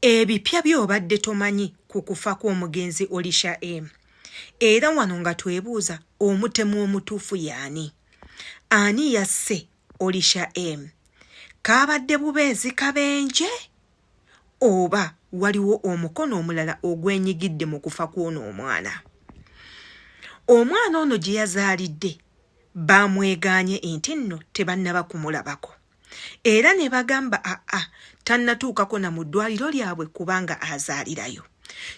Ebipya by'obadde tomanyi ku kufa kw'omugenzi Olisha M. Era wano nga twebuuza omutemu omutuufu y'ani? Ani yasse Olisha M? Kaabadde bubeezi kabenje? Oba waliwo omukono omulala ogwenyigidde mu kufa kw'ono omwana? Omwana ono gye yazaalidde baamwegaanye nti nno tebannaba kumulabako. Era ne bagamba tannatuukako na mu ddwaliro lyabwe kubanga azaalirayo.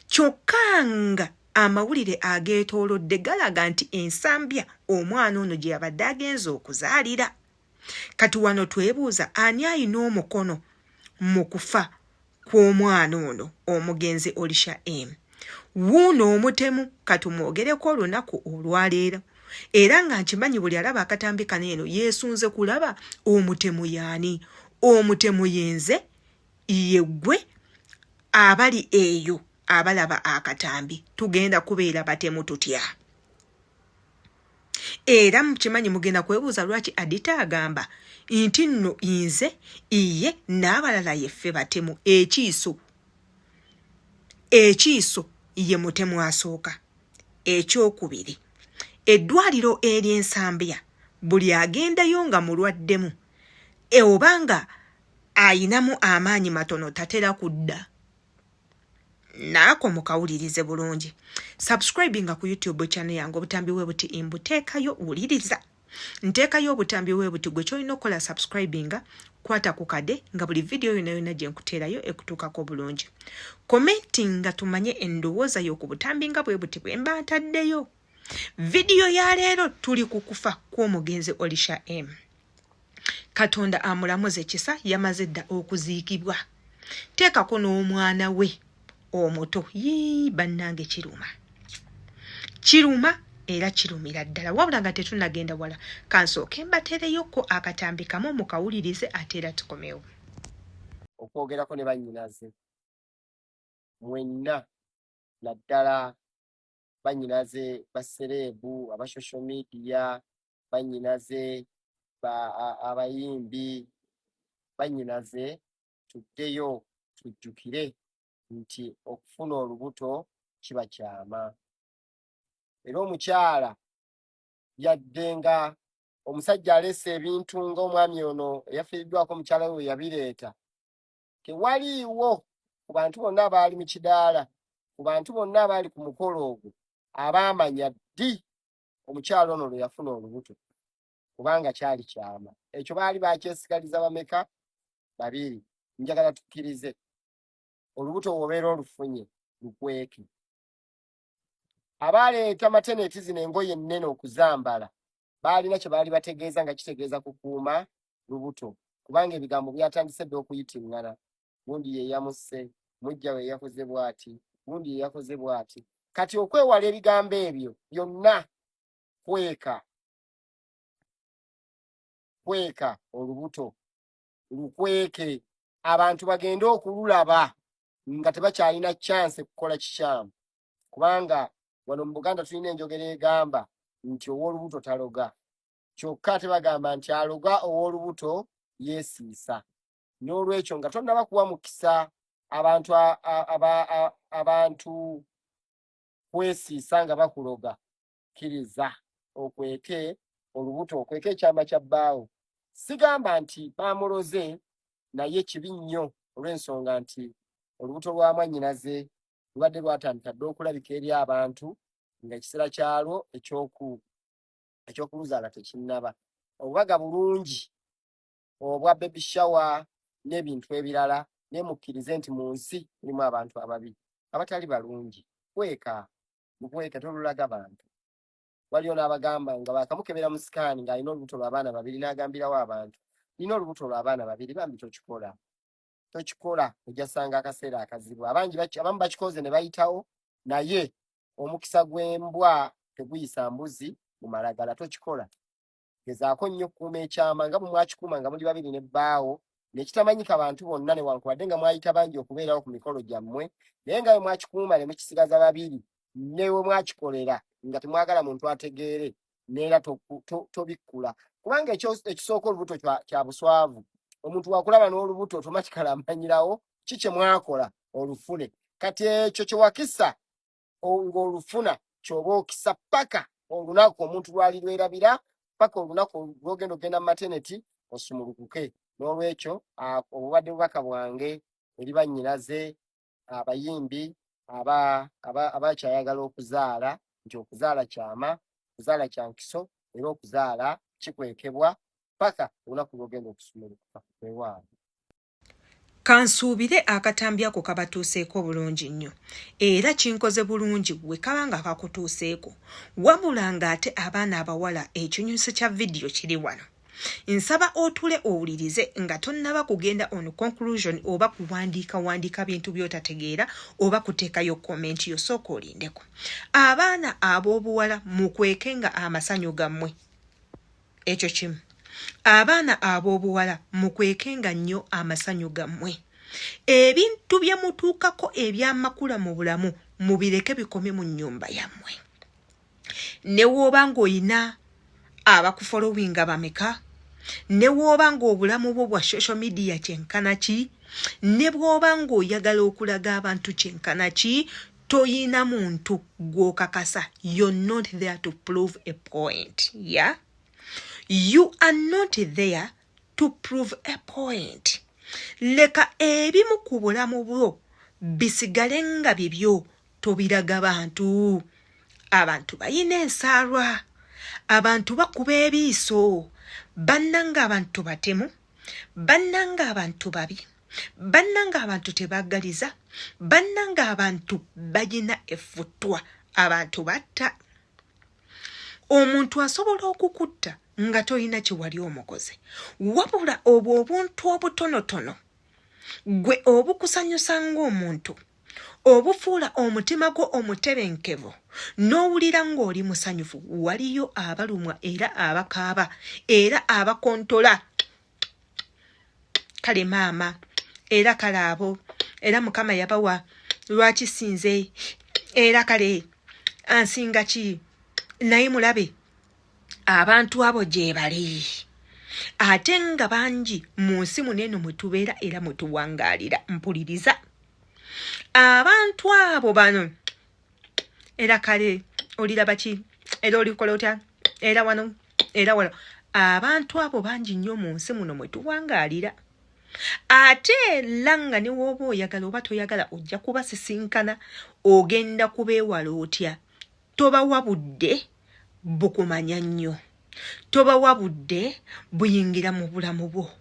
Kyokka nga amawulire ageetoolodde galaga nti ensambya omwana ono gye yabadde agenza okuzaalira. Kati wano twebuuza ani ayina omukono mu kufa kw'omwana ono omugenzi Olisha M? Wuuno omutemu katumwogereko olunaku olwaleero. Era nga nkimanyi buli alaba akatambi kano eno yeesunze kulaba omutemu y'ani. Omutemu yenze yeggwe abali eyo abalaba akatambi tugenda kubeera batemu tutya. Era mukimanyi mugenda kwebuuza lwaki Adita agamba nti nno nze iye n'abalala yeffe batemu. Ekiiso ye mutemu asooka. Ekyokubiri, eddwaliro ery'ensambya buli agendayo nga mulwaddemu obanga ayinamu amaanyi matono tatera kudda. Naako mukawulirize bulungi. Subscribinga ku YouTube channel yange obutambi webuti imbuteekayo wuliriza. Nteekayo obutambi webuti gwe kyolina okukola subscribinga kwata ku kade nga buli video yonna gye nkuteerayo ekutuukako bulungi. Commentinga tumanye endowooza yo ku butambi nga bwebuti bwe mba ntaddeyo. Video ya leero tuli ku kufa kw'omugenzi Olisha M. Katonda amulamuze kisa yamaze dda okuziikibwa. Teekako n'omwana we omuto. Bannange kiruma era kirumira ddala. Wabula nga tetunnagenda wala kansooke mbateereyoko akatambi kamu mukawulirize ate era tukomewo. Okwogerako ne bannyinaze mwenna naddala bannyinaze basereebu aba social media, bannyinaze abayimbi, bannyinaze tuddeyo tujjukire nti okufuna olubuto kiba kyama. Era omukyala yadde nga omusajja alese ebintu ng'omwami ono eyafiiriddwako omukyala we yabireeta, tewaliiwo ku bantu bonna abaali mu kidaala, ku bantu bonna abaali ku mukolo ogwo abaamanya ddi omukyala ono lwe yafuna olubuto, kubanga kyali kyama. Ekyo baali bakyesigaliza bameka? Babiri. Njagala tukkirize olubuto bw'obeera olufunye lukweke. Abaleeta mateneti zino engoye ennene okuzambala baalina kye baali bategeeza nga kitegeeza kukuuma lubuto, kubanga ebigambo byatandise dda okuyitiŋŋana. Gundi ye yamusse, mujja we yakoze bw'ati, gundi ye yakoze bw'ati. Kati okwewala ebigambo ebyo byonna kweka olubuto lukweke, abantu bagende okululaba nga tebakyalina chance kukola kikyamu, kubanga wano mu Buganda tulina enjogera egamba nti ow'olubuto taloga. Kyokka tebagamba nti aloga ow'olubuto yeesiisa. N'olwekyo nga tonnaba kuwa mukisa abantu kwesiisa nga bakuloga, kkiriza okweke olubuto, okweke ekyama kya bbaawo. Sigamba nti baamuloze, naye kibi nnyo olw'ensonga nti olubuto lwa mwannyinaze lubadde lwatandika dda okulabika eri abantu nga ekiseera kyalwo eky'okuluzaala tekinnaba. Obubaga bulungi obwa baby shower n'ebintu ebirala, naye mukkirize nti mu nsi mulimu abantu ababi abatali balungi. Mukweka tolulaga bantu. Waliyo n'abagamba nga bakamukebera mu sikaani ng'alina olubuto lw'abaana babiri n'agambirawo abantu, nina olubuto lw'abaana babiri. Bambi tokikola, ojja sanga akaseera akazibu. Abamu bakikoze ne bayitawo, naye omukisa gw'embwa teguyisa mbuzi mu malagala. Tokikola. Gezaako nnyo okukuuma ekyama nga bwe mwakikuuma nga muli babiri ne bbaawo, nekitamanyika bantu bonna newankubadde nga mwayita bangi okubeerawo ku mikolo gyammwe, naye nga bwe mwakikuuma ne mukisigaza babiri, ne we mwakikolera nga temwagala muntu ategeere, neera tobikkula. Kubanga ekisooka olubuto kya buswavu. Omuntu wakulaba n'olubuto otomatikala amanyirawo ki kye mwakola olufune. Kati ekyo kye wakisa ng'olufuna ky'oba okisa paka olunaku omuntu lwali lwerabira, paka olunaku lw'ogenda mu maternity osumulukuke. N'olwekyo obubadde bubaka bwange eri bannyinaze abayimbi abakyayagala okuzaala, nti okuzaala kyama, okuzaala kya nkiso, era okuzaala kikwekebwa paka olunaku lw'ogenda okusumulukuka ewaabwe. Kansuubire akatambi ako kabatuuseeko bulungi nnyo era kinkoze bulungi bwe kaba nga kakutuuseeko, wabula ng'ate abaana abawala ekinyuso kya vidiyo kiri wano. Nsaba otule owulirize nga tonnaba kugenda on conclusion oba kuwandiika bintu by'otategeera oba kuteekayo komenti yo, sooka olindeko. Abaana ab'obuwala mukwekenga amasanyu gammwe. Ekyo kimu. Abaana ab'obuwala mukwekenga nnyo amasanyu gammwe. Ebintu bye mutuukako ebyamakula mu bulamu mubireke bikome mu nnyumba yammwe. Ne wooba ng'oyina abakufollowinga bameka, ne wooba ng'obulamu bwo bwa social media kyenkana ki, ne bw'oba ng'oyagala okulaga abantu kyenkana ki, toyina muntu gw'okakasa. You're not there to prove a point. Yeah? You are not there to prove a point. Leka ebimu ku bulamu bwo bisigale nga bibyo, tobiraga bantu. Abantu bayina ensaalwa, abantu bakuba ebiiso, bannanga abantu batemu, bannanga abantu babi, bannanga abantu tebaggaliza, bannanga abantu bagina effutwa, abantu batta. Omuntu asobola okukutta nga toyina kye wali omukoze, wabula obwo obuntu obutonotono gwe obukusanyusa ng'omuntu, obufuula omutima gwo omutebenkevu, n'owulira ng'oli musanyufu. Waliyo abalumwa era abakaaba era abakontola. Kale maama era kale abo era Mukama yabawa lwaki sinze era kale ansinga ki, naye mulabe abantu abo gye bali. Ate nga bangi mu nsi muneno mwe tubeera era mwe tuwangaalira. Mpuliriza abantu abo bano era kale oliraba ki era olikola otya era wano era wano. Abantu abo bangi nnyo mu nsi muno mwe tuwangaalira. Ate era nga ne wooba oyagala oba toyagala ojja kubasisinkana, ogenda kubeewala otya. Tobawa budde bukumanya nnyo, tobawa budde buyingira mu bulamu bwo.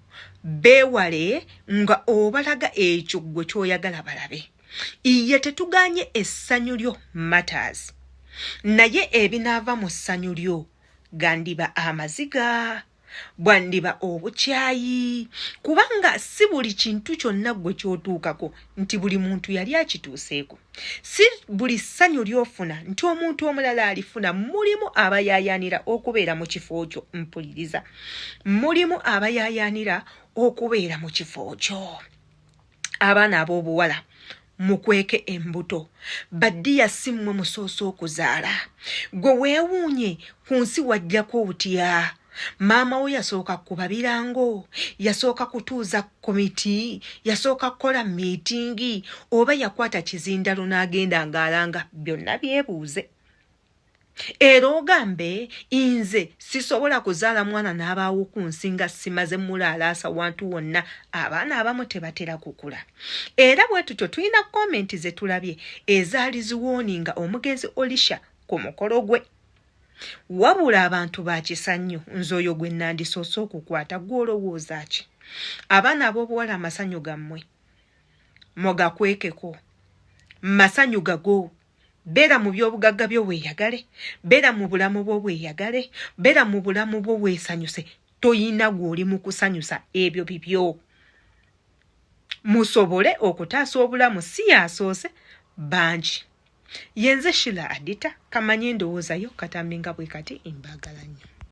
Beewale nga obalaga ekyo gwe kyoyagala balabe. Iye tetuganye essanyu lyo matters, naye ebinaava mu ssanyu lyo gandiba amaziga, bwandiba obukyayi, kubanga si buli kintu kyonna gwe kyotuukako nti buli muntu yali akituuseeko. Si buli ssanyu lyofuna nti omuntu omulala alifuna. Mulimu abayaayaanira okubeera mu kifo kyo. Mpuliriza, mulimu abayaayaanira okubeera mu kifo kyo. Abaana ab'obuwala mukweke embuto, baddiya si mmwe musoose okuzaala. Gwe weewuunye ku nsi wajjako otya. Maama wo yasooka kuba birango, yasooka kutuuza komiti, yasooka kukola miitingi, oba yakwata kizindalo n'agenda ng'alanga. Byonna byebuuze. Era ogambe nze sisobola kuzaala mwana n'abaawo ku nsi nga simaze mulaalaasa wantu wonna. Abaana abamu tebatera kukula. Era bwe tutyo tulina komenti ze tulabye ezaali ziwooninga omugenzi Olisha ku mukolo gwe. Wabula abantu bakisanyu, nze oyo gwe nandisoose okukwata gw'olowooza ki? Abaana ab'obuwala amasanyu gammwe mugakwekeko, masanyu gago. Beera mu by'obugagga byo weeyagale, beera mu bulamu bwo weeyagale, beera mu bulamu bwo weesanyuse. Toyina gw'oli mu kusanyusa, ebyo bibyo. Musobole okutaasa obulamu si yasoose bangi. Yenze Shila Adita, kamanye ndowooza yo katambi nga bwe kati, mbagala nnyo.